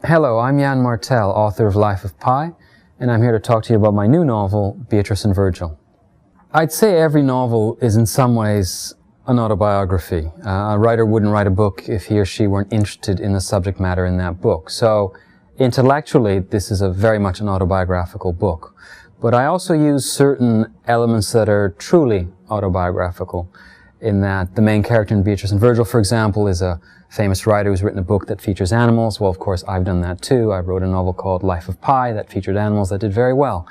Hello, I'm Jan Martel, author of Life of Pi, and I'm here to talk to you about my new novel, Beatrice and Virgil. I'd say every novel is in some ways an autobiography. A writer wouldn't write a book if he or she weren't interested in the subject matter in that book. So intellectually, this is very much an autobiographical book. But I also use certain elements that are truly autobiographical, in that the main character in Beatrice and Virgil, for example, is a famous writer who's written a book that features animals. Well, of course, I've done that too. I wrote a novel called Life of Pi that featured animals that did very well.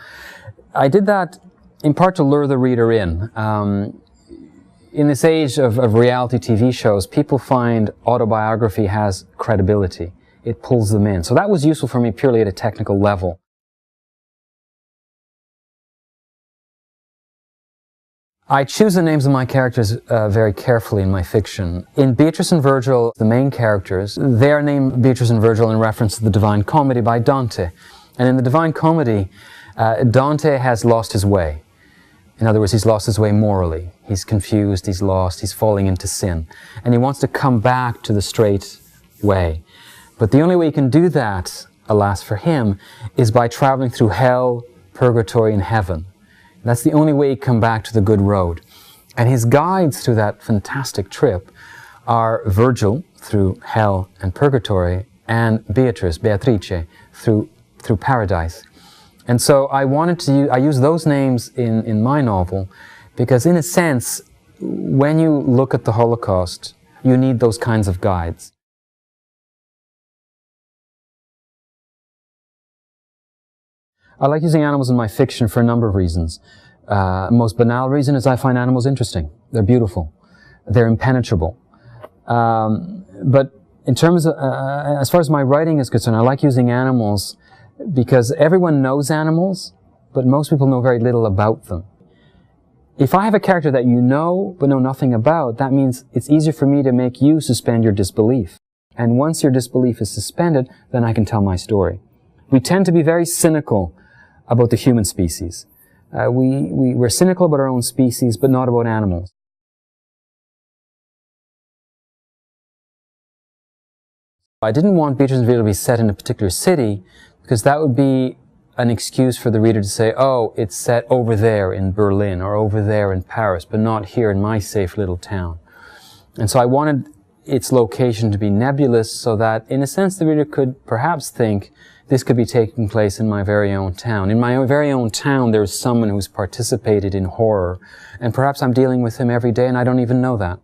I did that in part to lure the reader in. In this age of reality TV shows, people find autobiography has credibility. It pulls them in. So that was useful for me purely at a technical level. I choose the names of my characters very carefully in my fiction. In Beatrice and Virgil, the main characters, they are named Beatrice and Virgil in reference to the Divine Comedy by Dante. And in the Divine Comedy, Dante has lost his way. In other words, he's lost his way morally. He's confused, he's lost, he's falling into sin. And he wants to come back to the straight way. But the only way he can do that, alas for him, is by traveling through hell, purgatory, and heaven. That's the only way he can come back to the good road. And his guides through that fantastic trip are Virgil, through hell and purgatory, and Beatrice, Beatrice, through paradise. And so I use those names in my novel because, in a sense, when you look at the Holocaust, you need those kinds of guides. I like using animals in my fiction for a number of reasons. Most banal reason is I find animals interesting. They're beautiful. They're impenetrable. But in terms of, as far as my writing is concerned, I like using animals because everyone knows animals, but most people know very little about them. If I have a character that you know but know nothing about, that means it's easier for me to make you suspend your disbelief. And once your disbelief is suspended, then I can tell my story. We tend to be very cynical about the human species. We're cynical about our own species, but not about animals. I didn't want Beatrice and Virgil to be set in a particular city, because that would be an excuse for the reader to say, oh, it's set over there in Berlin, or over there in Paris, but not here in my safe little town. And so I wanted its location to be nebulous, so that, in a sense, the reader could perhaps think, this could be taking place in my very own town. In my very own town, there's someone who's participated in horror, and perhaps I'm dealing with him every day and I don't even know that.